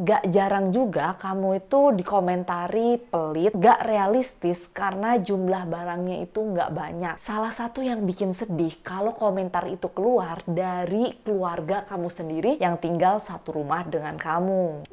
Gak jarang juga kamu itu dikomentari pelit, gak realistis karena jumlah barangnya itu gak banyak. Salah satu yang bikin sedih kalau komentar itu keluar dari keluarga kamu sendiri yang tinggal satu rumah dengan kamu.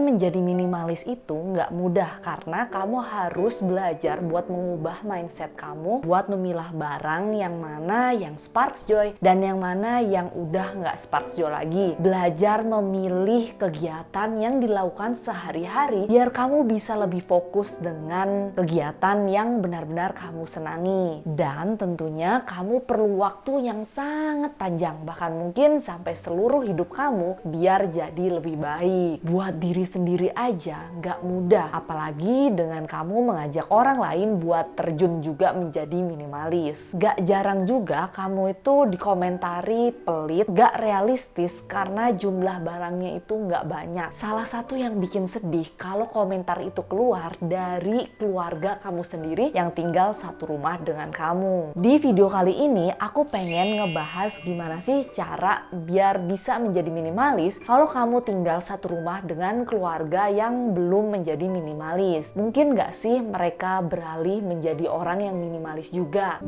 Menjadi minimalis itu nggak mudah karena kamu harus belajar buat mengubah mindset kamu, buat memilah barang yang mana yang sparks joy dan yang mana yang udah nggak sparks joy lagi. Belajar memilih kegiatan yang dilakukan sehari-hari biar kamu bisa lebih fokus dengan kegiatan yang benar-benar kamu senangi. Dan tentunya kamu perlu waktu yang sangat panjang, bahkan mungkin sampai seluruh hidup kamu biar jadi lebih baik. Buat diri sendiri aja nggak mudah, apalagi dengan kamu mengajak orang lain buat terjun juga menjadi minimalis. Gak jarang juga kamu itu dikomentari pelit, gak realistis karena jumlah barangnya itu nggak banyak. Salah satu yang bikin sedih kalau komentar itu keluar dari keluarga kamu sendiri yang tinggal satu rumah dengan kamu. Di video kali ini aku pengen ngebahas gimana sih cara biar bisa menjadi minimalis kalau kamu tinggal satu rumah dengan keluarga yang belum menjadi minimalis. Mungkin gak sih mereka beralih menjadi orang yang minimalis juga?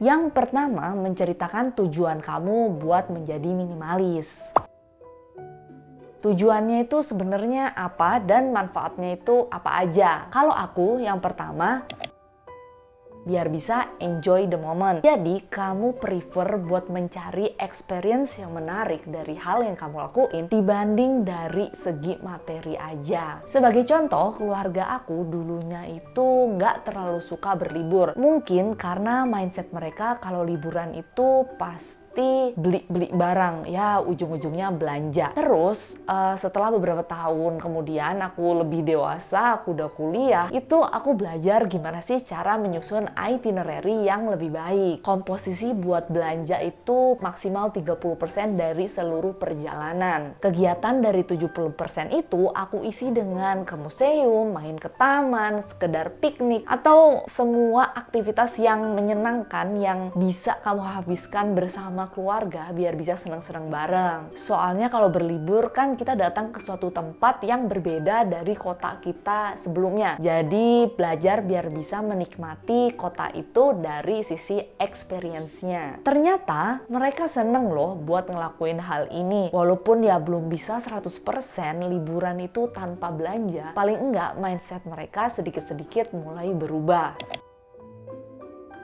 Yang pertama, menceritakan tujuan kamu buat menjadi minimalis. Tujuannya itu sebenarnya apa dan manfaatnya itu apa aja? Kalau aku, yang pertama, biar bisa enjoy the moment. Jadi kamu prefer buat mencari experience yang menarik dari hal yang kamu lakuin dibanding dari segi materi aja. Sebagai contoh, keluarga aku dulunya itu nggak terlalu suka berlibur. Mungkin karena mindset mereka kalau liburan itu pasti beli barang, ya ujung-ujungnya belanja. Terus setelah beberapa tahun kemudian aku lebih dewasa, aku udah kuliah, itu aku belajar gimana sih cara menyusun itinerary yang lebih baik. Komposisi buat belanja itu maksimal 30% dari seluruh perjalanan. Kegiatan dari 70% itu aku isi dengan ke museum, main ke taman, sekedar piknik, atau semua aktivitas yang menyenangkan yang bisa kamu habiskan bersama keluarga biar bisa senang-senang bareng. Soalnya kalau berlibur kan kita datang ke suatu tempat yang berbeda dari kota kita sebelumnya. Jadi belajar biar bisa menikmati kota itu dari sisi experience-nya. Ternyata mereka seneng loh buat ngelakuin hal ini. Walaupun ya belum bisa 100% liburan itu tanpa belanja, paling enggak mindset mereka sedikit-sedikit mulai berubah.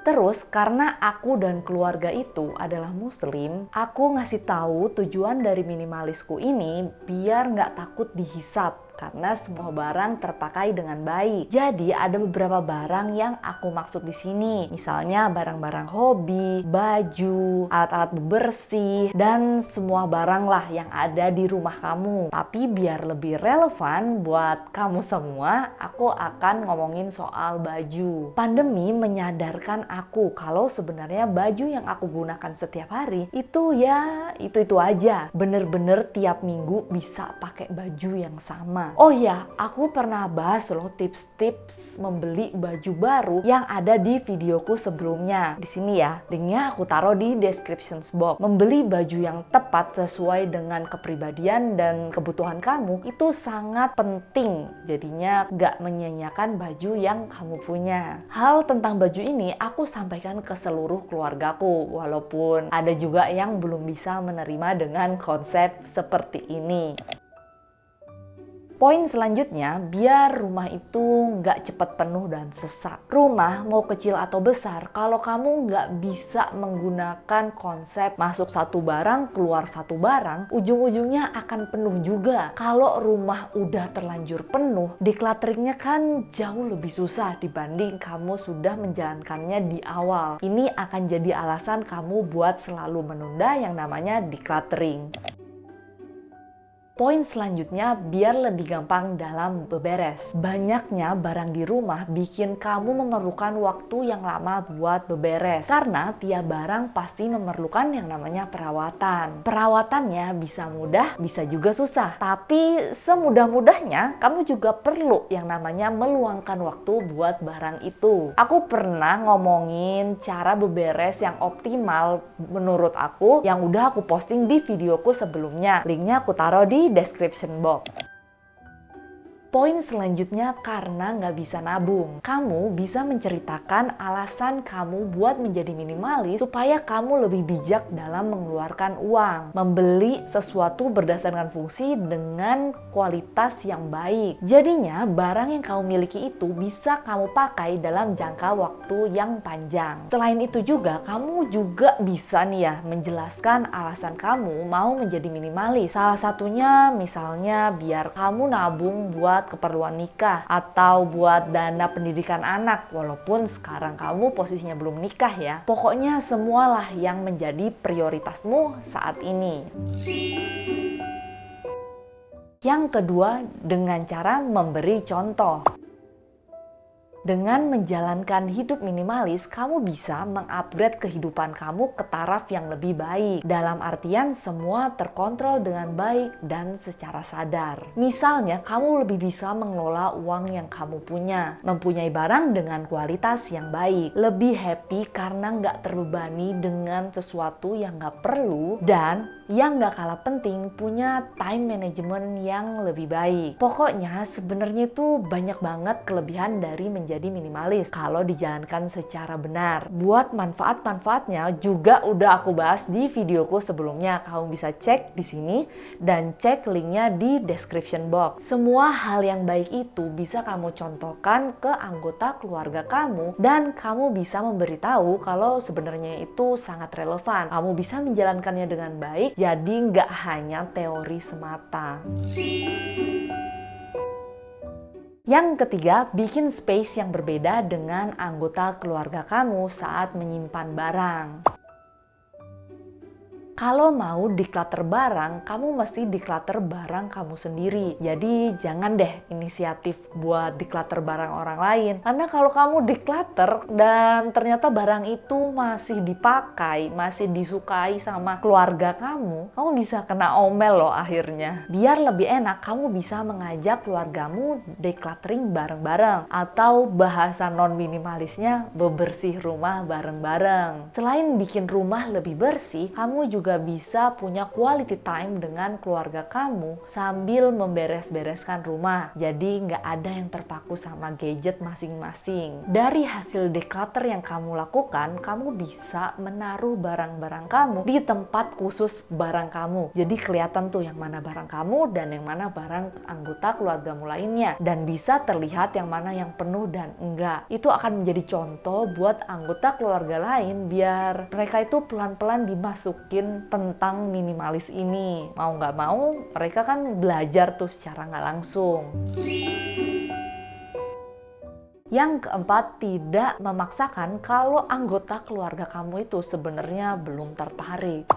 Terus karena aku dan keluarga itu adalah muslim, aku ngasih tahu tujuan dari minimalisku ini biar nggak takut dihisap. Karena semua barang terpakai dengan baik. Jadi ada beberapa barang yang aku maksud di sini. Misalnya barang-barang hobi, baju, alat-alat bebersih, dan semua barang lah yang ada di rumah kamu. Tapi biar lebih relevan buat kamu semua, aku akan ngomongin soal baju. Pandemi menyadarkan aku kalau sebenarnya baju yang aku gunakan setiap hari itu ya itu aja. Bener-bener tiap minggu bisa pakai baju yang sama. Oh ya, aku pernah bahas loh tips-tips membeli baju baru yang ada di videoku sebelumnya. Di sini ya, linknya aku taruh di description box. Membeli baju yang tepat sesuai dengan kepribadian dan kebutuhan kamu itu sangat penting. Jadinya gak menyanyiakan baju yang kamu punya. Hal tentang baju ini aku sampaikan ke seluruh keluargaku, walaupun ada juga yang belum bisa menerima dengan konsep seperti ini. Poin selanjutnya, biar rumah itu nggak cepat penuh dan sesak. Rumah mau kecil atau besar, kalau kamu nggak bisa menggunakan konsep masuk satu barang, keluar satu barang, ujung-ujungnya akan penuh juga. Kalau rumah udah terlanjur penuh, declutteringnya kan jauh lebih susah dibanding kamu sudah menjalankannya di awal. Ini akan jadi alasan kamu buat selalu menunda yang namanya decluttering. Poin selanjutnya, biar lebih gampang dalam beberes. Banyaknya barang di rumah bikin kamu memerlukan waktu yang lama buat beberes. Karena tiap barang pasti memerlukan yang namanya perawatan. Perawatannya bisa mudah, bisa juga susah. Tapi semudah-mudahnya, kamu juga perlu yang namanya meluangkan waktu buat barang itu. Aku pernah ngomongin cara beberes yang optimal menurut aku, yang udah aku posting di videoku sebelumnya. Linknya aku taruh di description box. Poin selanjutnya, karena nggak bisa nabung. Kamu bisa menceritakan alasan kamu buat menjadi minimalis supaya kamu lebih bijak dalam mengeluarkan uang. Membeli sesuatu berdasarkan fungsi dengan kualitas yang baik. Jadinya barang yang kamu miliki itu bisa kamu pakai dalam jangka waktu yang panjang. Selain itu juga, kamu juga bisa nih ya menjelaskan alasan kamu mau menjadi minimalis. Salah satunya misalnya biar kamu nabung buat keperluan nikah atau buat dana pendidikan anak, walaupun sekarang kamu posisinya belum nikah ya. Pokoknya semualah yang menjadi prioritasmu saat ini. Yang kedua, dengan cara memberi contoh. Dengan menjalankan hidup minimalis, kamu bisa mengupgrade kehidupan kamu ke taraf yang lebih baik. Dalam artian semua terkontrol dengan baik dan secara sadar. Misalnya, kamu lebih bisa mengelola uang yang kamu punya. Mempunyai barang dengan kualitas yang baik. Lebih happy karena nggak terbebani dengan sesuatu yang nggak perlu. Dan yang nggak kalah penting, punya time management yang lebih baik. Pokoknya sebenarnya itu banyak banget kelebihan dari menjadi minimalis kalau dijalankan secara benar. Buat manfaat-manfaatnya juga udah aku bahas di videoku sebelumnya. Kamu bisa cek di sini dan cek linknya di description box. Semua hal yang baik itu bisa kamu contohkan ke anggota keluarga kamu dan kamu bisa memberitahu kalau sebenarnya itu sangat relevan. Kamu bisa menjalankannya dengan baik, jadi nggak hanya teori semata. Yang ketiga, bikin space yang berbeda dengan anggota keluarga kamu saat menyimpan barang. Kalau mau declutter barang, kamu mesti declutter barang kamu sendiri. Jadi jangan deh inisiatif buat declutter barang orang lain. Karena kalau kamu declutter dan ternyata barang itu masih dipakai, masih disukai sama keluarga kamu bisa kena omel loh akhirnya. Biar lebih enak, kamu bisa mengajak keluargamu decluttering bareng-bareng. Atau bahasa non-minimalisnya, bebersih rumah bareng-bareng. Selain bikin rumah lebih bersih, kamu juga bisa punya quality time dengan keluarga kamu sambil memberes-bereskan rumah. Jadi nggak ada yang terpaku sama gadget masing-masing. Dari hasil declutter yang kamu lakukan, kamu bisa menaruh barang-barang kamu di tempat khusus barang kamu. Jadi kelihatan tuh yang mana barang kamu dan yang mana barang anggota keluargamu lainnya. Dan bisa terlihat yang mana yang penuh dan enggak. Itu akan menjadi contoh buat anggota keluarga lain biar mereka itu pelan-pelan dimasukin tentang minimalis ini. Mau nggak mau, mereka kan belajar tuh secara nggak langsung. Yang keempat, tidak memaksakan kalau anggota keluarga kamu itu sebenarnya belum tertarik.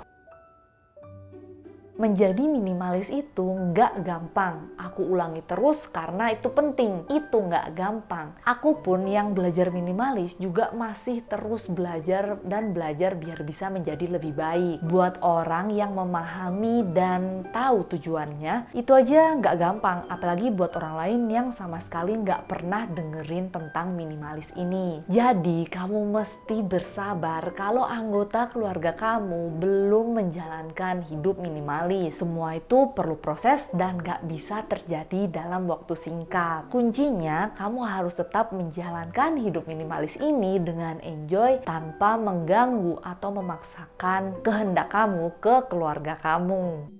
Menjadi minimalis itu nggak gampang. Aku ulangi terus karena itu penting. Itu nggak gampang. Aku pun yang belajar minimalis juga masih terus belajar dan belajar biar bisa menjadi lebih baik. Buat orang yang memahami dan tahu tujuannya, itu aja nggak gampang. Apalagi buat orang lain yang sama sekali nggak pernah dengerin tentang minimalis ini. Jadi kamu mesti bersabar kalau anggota keluarga kamu belum menjalankan hidup minimalis. Semua itu perlu proses dan gak bisa terjadi dalam waktu singkat. Kuncinya, kamu harus tetap menjalankan hidup minimalis ini dengan enjoy tanpa mengganggu atau memaksakan kehendak kamu ke keluarga kamu.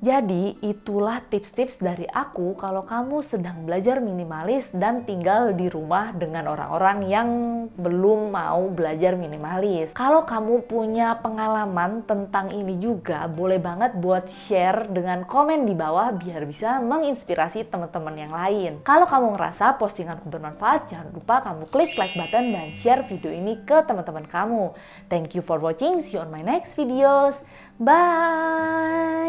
Jadi itulah tips-tips dari aku kalau kamu sedang belajar minimalis dan tinggal di rumah dengan orang-orang yang belum mau belajar minimalis. Kalau kamu punya pengalaman tentang ini juga, boleh banget buat share dengan komen di bawah biar bisa menginspirasi teman-teman yang lain. Kalau kamu ngerasa postinganku bermanfaat, jangan lupa kamu klik like button dan share video ini ke teman-teman kamu. Thank you for watching, see you on my next videos. Bye!